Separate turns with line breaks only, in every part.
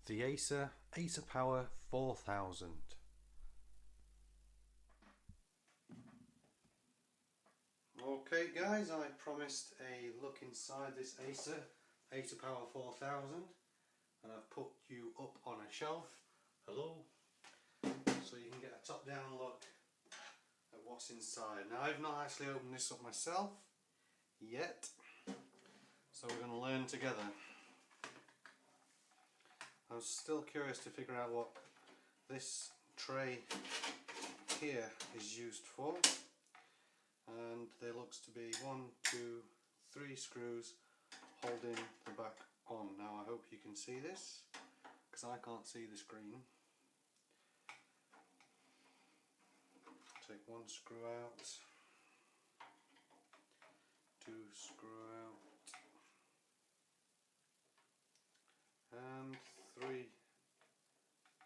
The AcerPower 4000. Okay guys, I promised a look inside this AcerPower 4000, and I've put you up on a shelf, hello, so you can get a top-down look at what's inside. Now I've not actually opened this up myself yet, so we're going to learn together. I'm still curious to figure out what this tray here is used for, and there looks to be 1, 2, 3 screws holding the back on. Now I hope you can see this, because I can't see the screen. Take 1 screw out, 2 screw out, and 3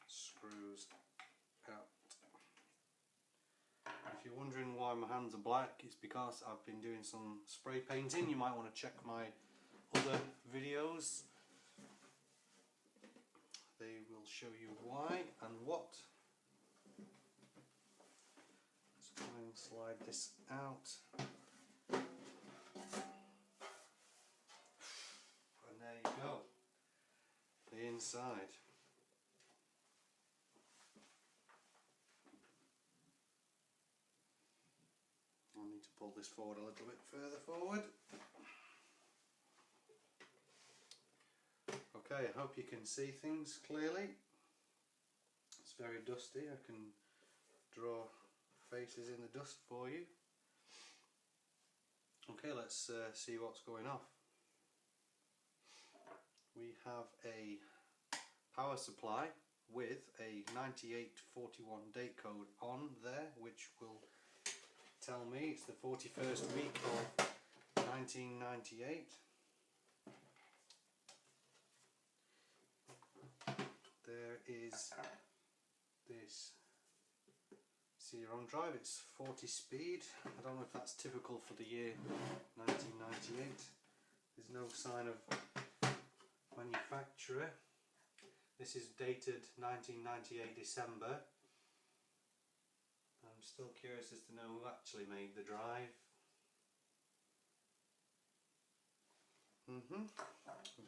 screws out. If you're wondering why my hands are black, it's because I've been doing some spray painting. You might want to check my other videos. They will show you why and what. Let's try and slide this out. And there you go. The inside. I'll need to pull this forward a little bit further forward. Okay, I hope you can see things clearly. It's very dusty. I can draw faces in the dust for you. Okay, let's see what's going off. We have a power supply with a 9841 date code on there, which will tell me it's the 41st week of 1998. There is this CD-ROM drive. It's 40 speed. I don't know if that's typical for the year 1998. There's no sign of manufacturer. This is dated 1998 December. I'm still curious as to know who actually made the drive.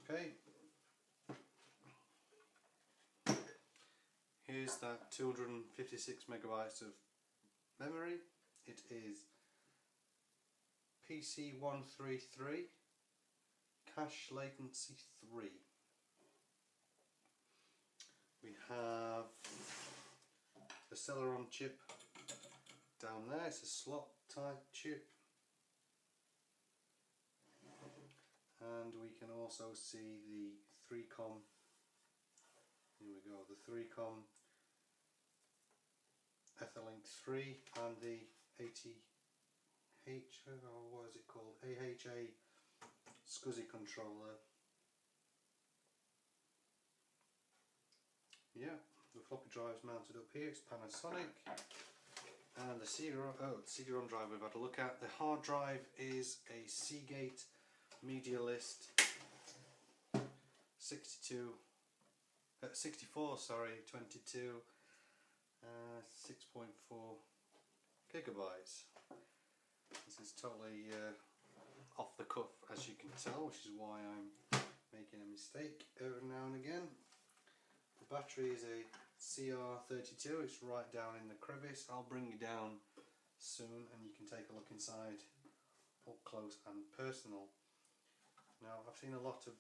Okay. Here's that 256 megabytes of memory. It is PC133, cache latency 3. We have the Celeron chip down there. It's a slot type chip, and we can also see the 3-com. Here we go, the 3-com Etherlink 3 and the what is it called? AHA SCSI controller. Yeah, the floppy drive is mounted up here. It's Panasonic. And the CD-ROM drive we've had a look at. The hard drive is a Seagate Medialist 22 6.4 gigabytes. This is totally off the cuff, as you can tell, which is why I'm making a mistake every now and again. The battery is a CR32. It's right down in the crevice. I'll bring you down soon and you can take a look inside up close and personal. Now, I've seen a lot of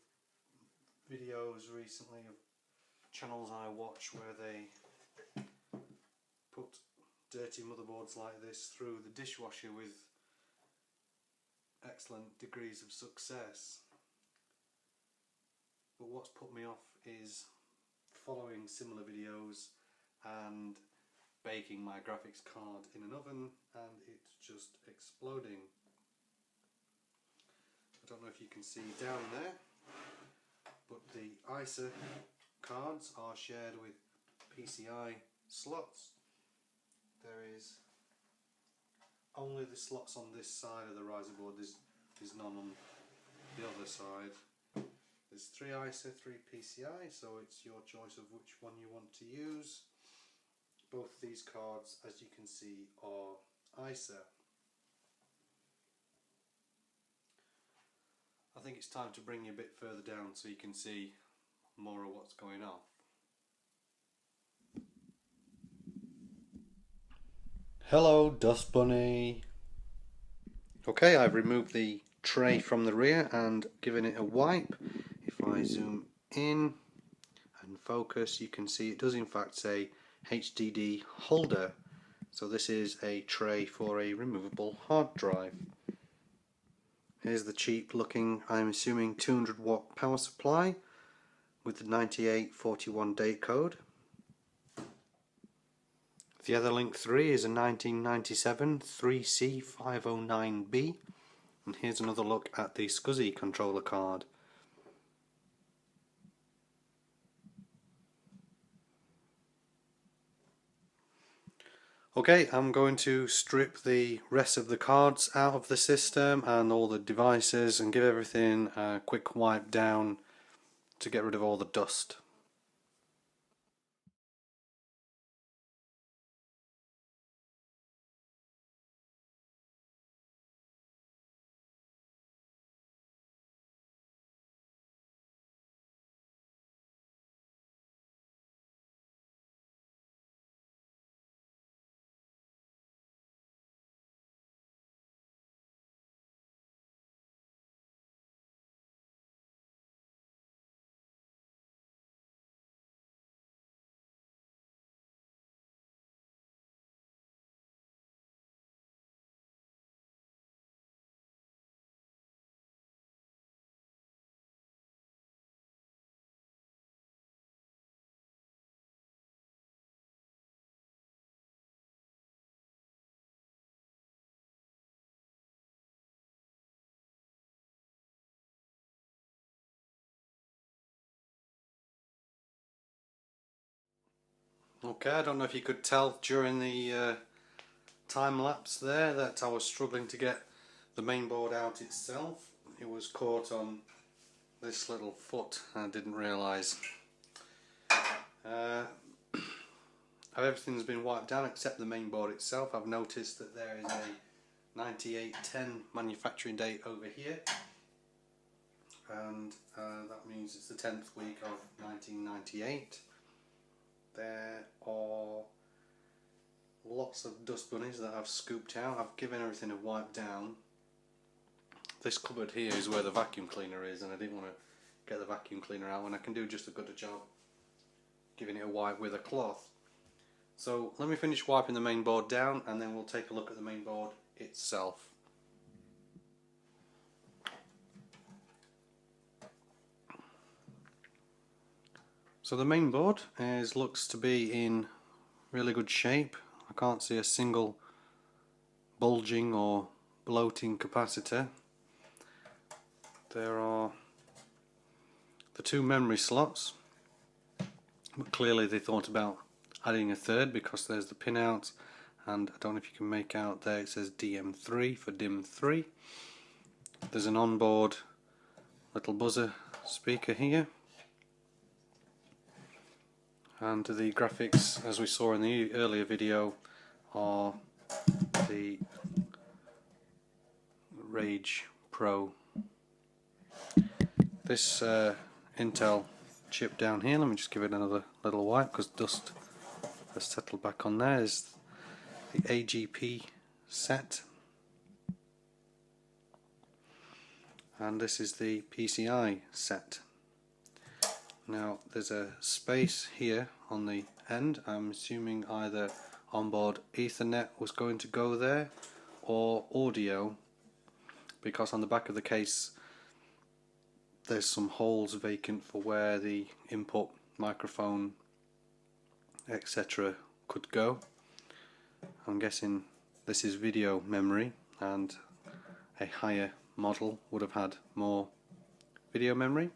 videos recently of channels I watch where they put dirty motherboards like this through the dishwasher with excellent degrees of success. But what's put me off is following similar videos and baking my graphics card in an oven and it's just exploding. I don't know if you can see down there, but the Acer cards are shared with PCI slots. There is only the slots on this side of the riser board. There's none on the other side. There's 3 Acer, 3 PCI, so it's your choice of which one you want to use. Both these cards, as you can see, are Acer. I think it's time to bring you a bit further down so you can see more of what's going on. Hello, Dust Bunny. Okay, I've removed the tray from the rear and given it a wipe. If I zoom in and focus, you can see it does in fact say HDD holder. So this is a tray for a removable hard drive. Here's the cheap looking, I'm assuming 200 watt power supply with the 9841 date code. The Etherlink 3 is a 1997 3C509B, and here's another look at the SCSI controller card. Okay, I'm going to strip the rest of the cards out of the system and all the devices and give everything a quick wipe down to get rid of all the dust. Okay, I don't know if you could tell during the time lapse there that I was struggling to get the mainboard out itself. It was caught on this little foot and I didn't realise. Everything's been wiped down except the mainboard itself. I've noticed that there is a 9810 manufacturing date over here, and that means it's the 10th week of 1998. There are lots of dust bunnies that I've scooped out. I've given everything a wipe down. This cupboard here is where the vacuum cleaner is, and I didn't want to get the vacuum cleaner out when I can do just as good a job giving it a wipe with a cloth. So let me finish wiping the main board down and then we'll take a look at the main board itself. So the main board looks to be in really good shape. I can't see a single bulging or bloating capacitor. There are the 2 memory slots, but clearly they thought about adding a third because there's the pinout, and I don't know if you can make out there it says DM3 for DIM3. There's an onboard little buzzer speaker here, and the graphics, as we saw in the earlier video, are the Rage Pro. This Intel chip down here, let me just give it another little wipe because dust has settled back on there, is the AGP set, and this is the PCI set. Now there's a space here on the end. I'm assuming either onboard Ethernet was going to go there or audio, because on the back of the case there's some holes vacant for where the input microphone etc. could go. I'm guessing this is video memory, and a higher model would have had more video memory.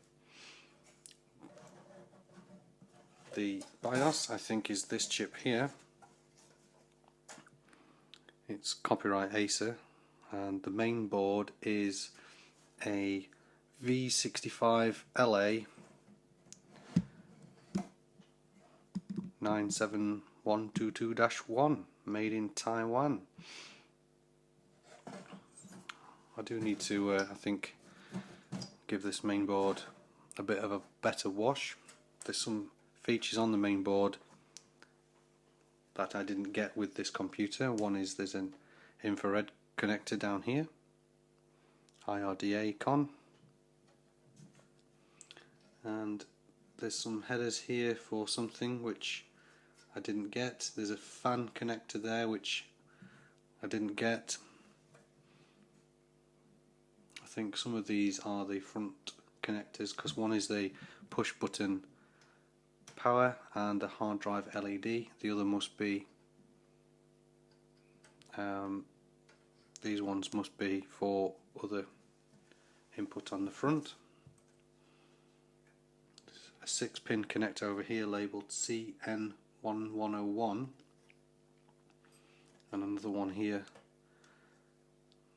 The BIOS, I think, is this chip here. It's copyright Acer, and the main board is a V65LA 97122-1, made in Taiwan. I do need to, I think, give this mainboard a bit of a better wash. There's some features on the mainboard that I didn't get with this computer. One is there's an infrared connector down here, IRDA con, and there's some headers here for something which I didn't get. There's a fan connector there which I didn't get. I think some of these are the front connectors, because one is the push button power and a hard drive LED. The other must be, these ones must be for other input on the front. A 6-pin connector over here labelled CN1101, and another one here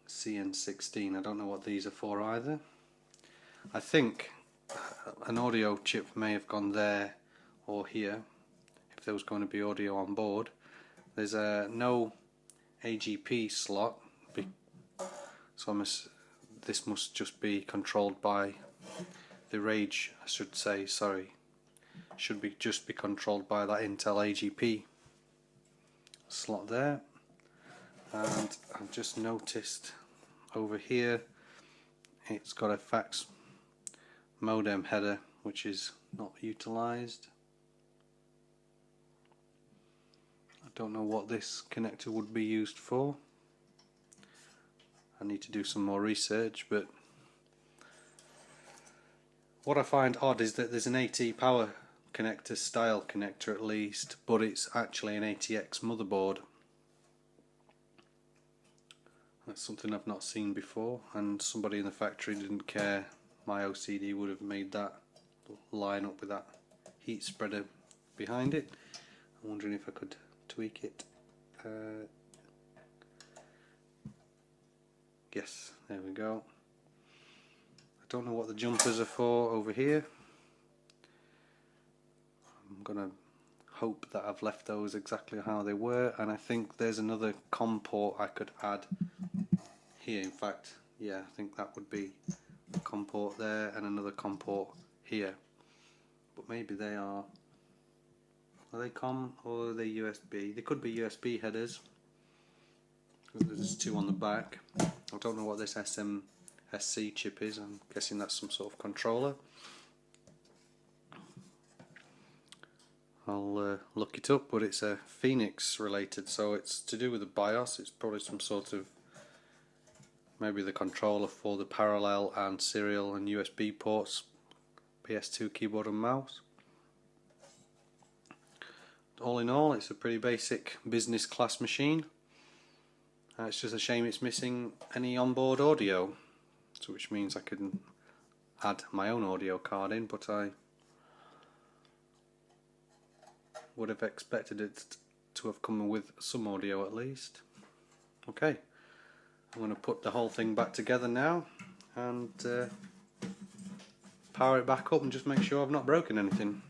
CN16. I don't know what these are for either. I think an audio chip may have gone there or here if there was going to be audio on board. There's no AGP slot, so this must just be controlled by the Rage, I should say, sorry, should be just be controlled by that Intel AGP slot there. And I've just noticed over here it's got a fax modem header which is not utilised. I don't know what this connector would be used for. I need to do some more research, but what I find odd is that there's an AcerPower connector, style connector at least, but it's actually an ATX motherboard. That's something I've not seen before, and somebody in the factory didn't care. My OCD would have made that line up with that heat spreader behind it. I'm wondering if I could tweak it. Yes, there we go. I don't know what the jumpers are for over here. I'm gonna hope that I've left those exactly how they were, and I think there's another COM port I could add here. In fact, yeah, I think that would be a COM port there and another COM port here. But maybe they are they COM or are they USB? They could be USB headers. There's two on the back. I don't know what this SC chip is. I'm guessing that's some sort of controller. I'll look it up, but it's a Phoenix related, so it's to do with the BIOS. It's probably some sort of, maybe the controller for the parallel and serial and USB ports, PS2 keyboard and mouse. All in all, it's a pretty basic business class machine. It's just a shame it's missing any onboard audio, so which means I can add my own audio card in, but I would have expected it to have come with some audio at least. Okay, I'm going to put the whole thing back together now and power it back up and just make sure I've not broken anything.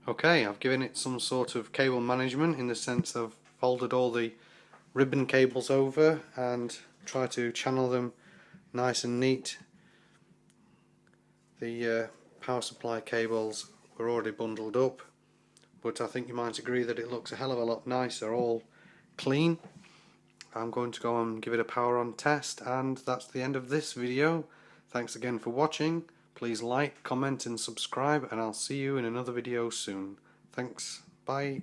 Okay, I've given it some sort of cable management in the sense I've folded all the ribbon cables over and try to channel them nice and neat. The power supply cables were already bundled up, but I think you might agree that it looks a hell of a lot nicer, all clean. I'm going to go and give it a power on test, and that's the end of this video. Thanks again for watching. Please like, comment and subscribe, and I'll see you in another video soon. Thanks, bye.